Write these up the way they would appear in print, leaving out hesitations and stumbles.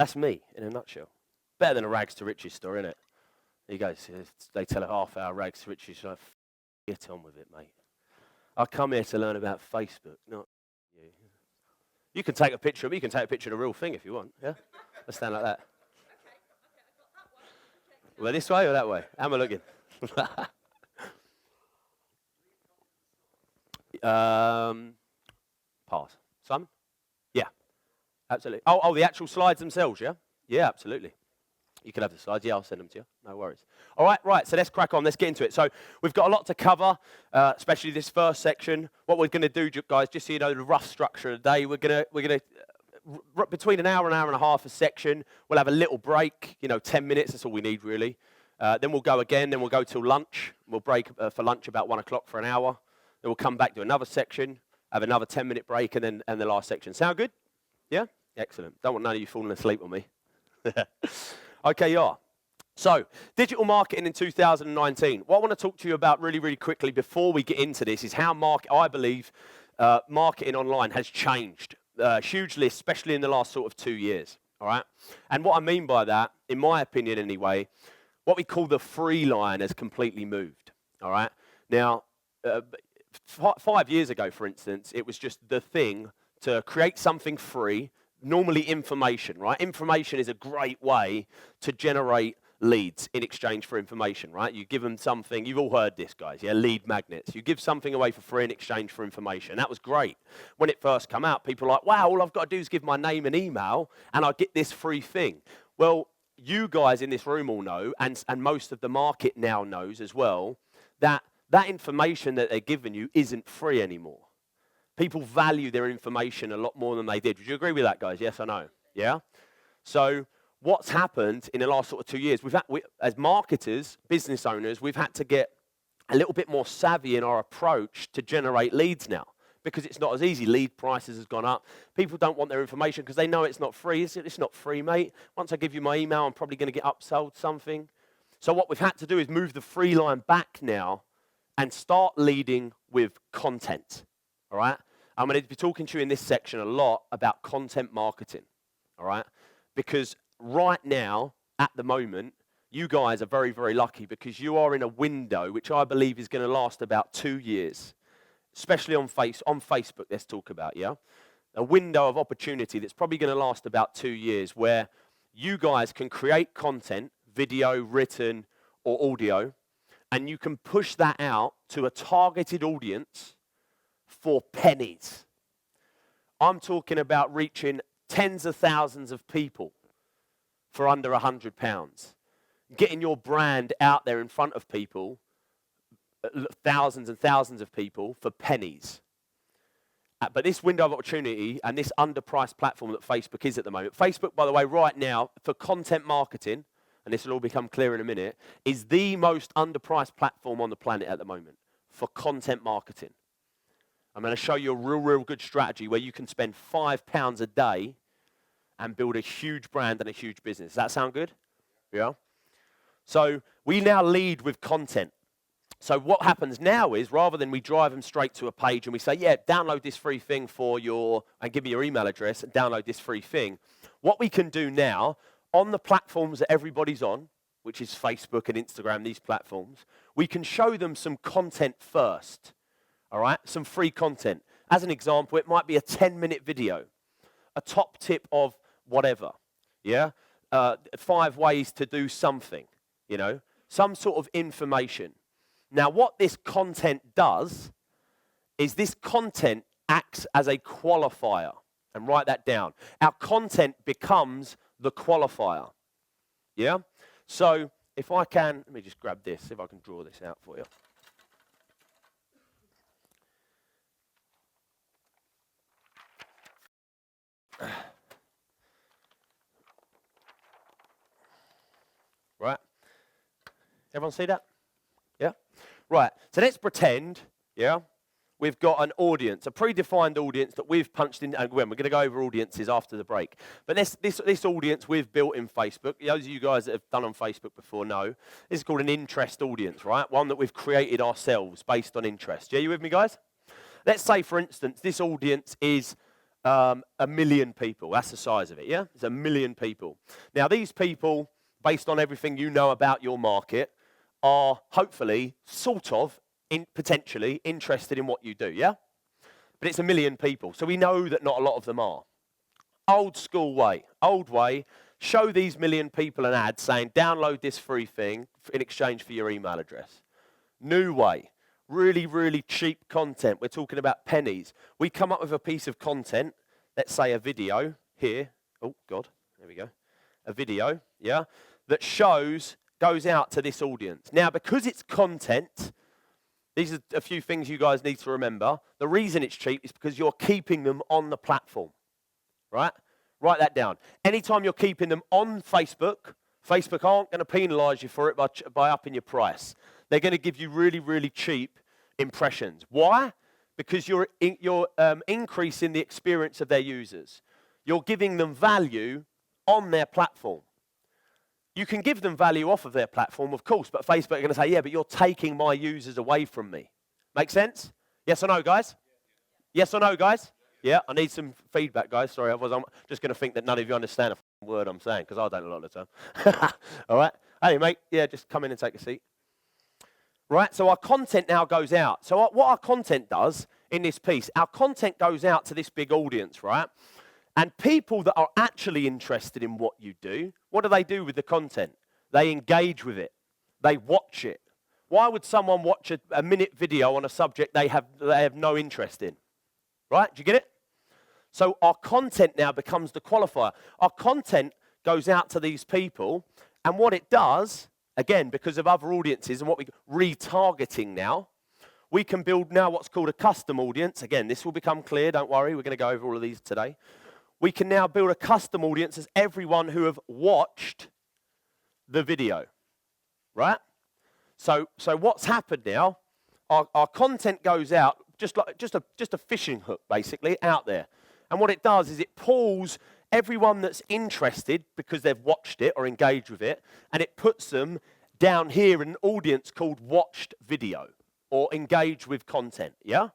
That's me in a nutshell. Better than a rags to riches story, isn't it? There you go. So they tell a half-hour rags to riches. Like, get on with it, mate. I come here to learn about Facebook, not you. You can take a picture of me. You can take a picture of the real thing if you want. Yeah? Let's stand like that. Well, this way or that way? How am I looking? Pass. Simon? Yeah, absolutely. Oh, the actual slides themselves, yeah? Yeah, absolutely. You can have the slides. Yeah, I'll send them to you. No worries. All right, so let's crack on. Let's get into it. So we've got a lot to cover, especially this first section. What we're going to do, guys, just so you know the rough structure of the day, we're going to between an hour and a half a section. We'll have a little break, 10 minutes. That's all we need, really. Then we'll go again. Then we'll go till lunch. We'll break for lunch about 1 o'clock for an hour. Then we'll come back to another section, have another 10-minute break, and the last section. Sound good? Yeah? Excellent. Don't want none of you falling asleep on me. Okay, you are. So, digital marketing in 2019. What I want to talk to you about really, really quickly before we get into this is how I believe marketing online has changed hugely, especially in the last sort of 2 years. All right? And what I mean by that, in my opinion anyway, what we call the free line has completely moved. All right? Now, 5 years ago, for instance, it was just the thing to create something free, normally information, right? Information is a great way to generate leads in exchange for information, right? You give them something, you've all heard this, guys, yeah, lead magnets. You give something away for free in exchange for information. That was great. When it first came out, people were like, wow, all I've got to do is give my name and email and I get this free thing. Well, you guys in this room all know, and most of the market now knows as well, that information that they're giving you isn't free anymore. People value their information a lot more than they did. Would you agree with that, guys? Yes or no? Yeah? So what's happened in the last sort of 2 years, as marketers, business owners, we've had to get a little bit more savvy in our approach to generate leads now because it's not as easy. Lead prices has gone up. People don't want their information because they know it's not free. It's not free, mate. Once I give you my email, I'm probably going to get upsold something. So what we've had to do is move the free line back now and start leading with content. All right? I'm going to be talking to you in this section a lot about content marketing, all right? Because right now, at the moment, you guys are very, very lucky because you are in a window which I believe is going to last about 2 years, especially on Facebook, let's talk about, yeah? A window of opportunity that's probably going to last about 2 years where you guys can create content, video, written, or audio, and you can push that out to a targeted audience for pennies. I'm talking about reaching tens of thousands of people for under £100. Getting your brand out there in front of people, thousands and thousands of people for pennies. But this window of opportunity and this underpriced platform that Facebook is at the moment, Facebook, by the way, right now, for content marketing, and this will all become clear in a minute, is the most underpriced platform on the planet at the moment for content marketing. I'm going to show you a real good strategy where you can spend £5 a day and build a huge brand and a huge business. Does that sound good? Yeah? So we now lead with content. So what happens now is rather than we drive them straight to a page and we say, yeah, download this free thing and give me your email address and download this free thing. What we can do now on the platforms that everybody's on, which is Facebook and Instagram, these platforms, we can show them some content first. All right, some free content. As an example, it might be a 10-minute video, a top tip of whatever, yeah? 5 ways to do something, some sort of information. Now, what this content does is this content acts as a qualifier, and write that down. Our content becomes the qualifier, yeah? So, if I can, let me just grab this, see if I can draw this out for you. Right? Everyone see that? Yeah? Right. So let's pretend, yeah, we've got an audience, a predefined audience that we've punched in. And we're going to go over audiences after the break. But this audience we've built in Facebook, those of you guys that have done on Facebook before know, this is called an interest audience, right? One that we've created ourselves based on interest. Yeah, you with me, guys? Let's say, for instance, this audience is a million people. That's the size of it, yeah? It's a million people. Now, these people, based on everything you know about your market, are hopefully, sort of, potentially interested in what you do, yeah? But it's a million people, so we know that not a lot of them are. Old school way, old way, show these million people an ad saying, download this free thing in exchange for your email address. New way, really, really cheap content. We're talking about pennies. We come up with a piece of content, let's say a video here. Oh, God, there we go. A video, yeah, that goes out to this audience. Now, because it's content, these are a few things you guys need to remember. The reason it's cheap is because you're keeping them on the platform, right? Write that down. Anytime you're keeping them on Facebook, Facebook aren't going to penalise you for it by upping your price. They're going to give you really, really cheap impressions. Why? Because you're increasing the experience of their users. You're giving them value on their platform. You can give them value off of their platform, of course, but Facebook are going to say, yeah, but you're taking my users away from me. Make sense? Yes or no, guys? Yes or no, guys? Yeah, I need some feedback, guys. Sorry, otherwise I'm just going to think that none of you understand a word I'm saying, because I don't a lot of the time. All right? Hey, mate, yeah, just come in and take a seat. Right, so our content now goes out. So what our content does in this piece, our content goes out to this big audience, right? And people that are actually interested in what you do, what do with the content? They engage with it. They watch it. Why would someone watch a minute video on a subject they have no interest in? Right, do you get it? So our content now becomes the qualifier. Our content goes out to these people, and what it does, again, because of other audiences and what retargeting now, we can build now what's called a custom audience. Again, this will become clear, don't worry, we're going to go over all of these today. We can now build a custom audience as everyone who have watched the video, right? So what's happened now, our content goes out, just a fishing hook, basically, out there. And what it does is it pulls everyone that's interested because they've watched it or engaged with it, and it puts them down here in an audience called watched video or engaged with content, yeah?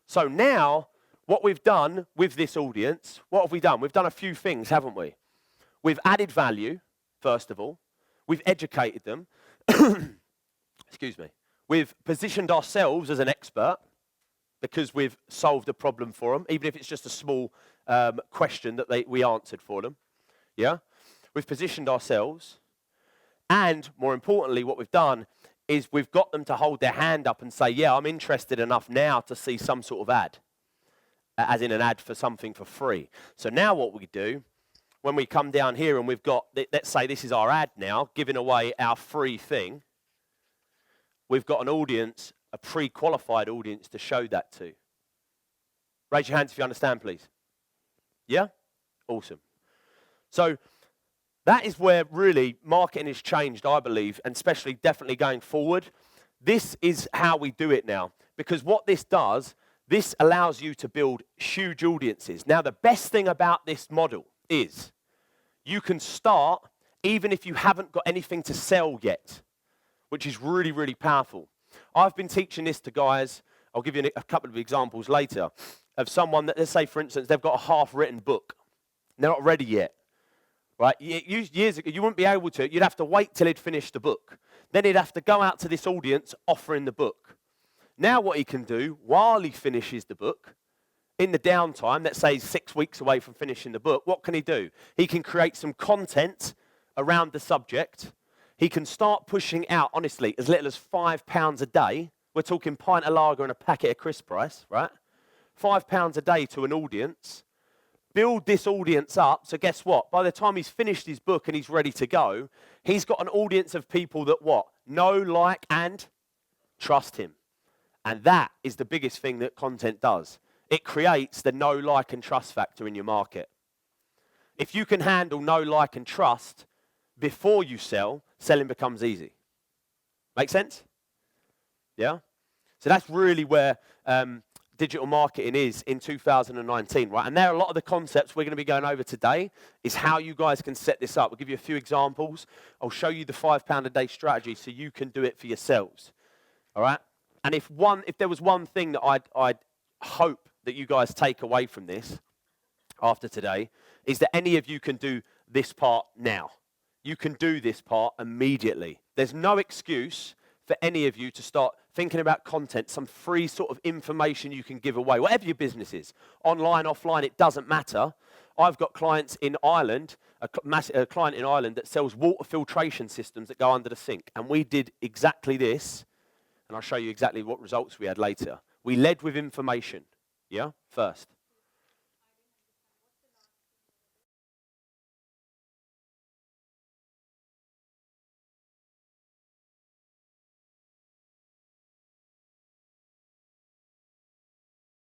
So now, what we've done with this audience, what have we done? We've done a few things, haven't we? We've added value, first of all. We've educated them. Excuse me. We've positioned ourselves as an expert because we've solved a problem for them, even if it's just a small question that we answered for them. Yeah? We've positioned ourselves. And more importantly, what we've done is we've got them to hold their hand up and say, yeah, I'm interested enough now to see some sort of ad, as in an ad for something for free. So now what we do, when we come down here and we've got, let's say this is our ad now, giving away our free thing, we've got an audience, a pre-qualified audience to show that to. Raise your hands if you understand, please. Yeah? Awesome. So that is where really marketing has changed, I believe, and especially definitely going forward. This is how we do it now, because what this does, this allows you to build huge audiences. Now, the best thing about this model is you can start even if you haven't got anything to sell yet, which is really, really powerful. I've been teaching this to guys, I'll give you a couple of examples later, of someone that, let's say, for instance, they've got a half-written book. They're not ready yet. Right? Years ago, you wouldn't be able to. You'd have to wait till he'd finished the book. Then he'd have to go out to this audience offering the book. Now what he can do, while he finishes the book, in the downtime, let's say he's 6 weeks away from finishing the book, what can he do? He can create some content around the subject. He can start pushing out, honestly, as little as £5 a day. We're talking pint of lager and a packet of crisp price, right? £5 a day to an audience. Build this audience up, so guess what? By the time he's finished his book and he's ready to go, he's got an audience of people that what? Know, like, and trust him. And that is the biggest thing that content does. It creates the know, like, and trust factor in your market. If you can handle know, like, and trust before you sell, selling becomes easy. Make sense? Yeah? So that's really where digital marketing is in 2019, right? And there are a lot of the concepts we're going to be going over today is how you guys can set this up. We'll give you a few examples. I'll show you the £5 a day strategy so you can do it for yourselves. All right? And if there was one thing that I'd hope that you guys take away from this, after today is that any of you can do this part now. You can do this part immediately. There's no excuse for any of you to start thinking about content, some free sort of information you can give away, whatever your business is, online, offline, it doesn't matter. I've got clients in Ireland, a client in Ireland that sells water filtration systems that go under the sink. And we did exactly this, and I'll show you exactly what results we had later. We led with information, first.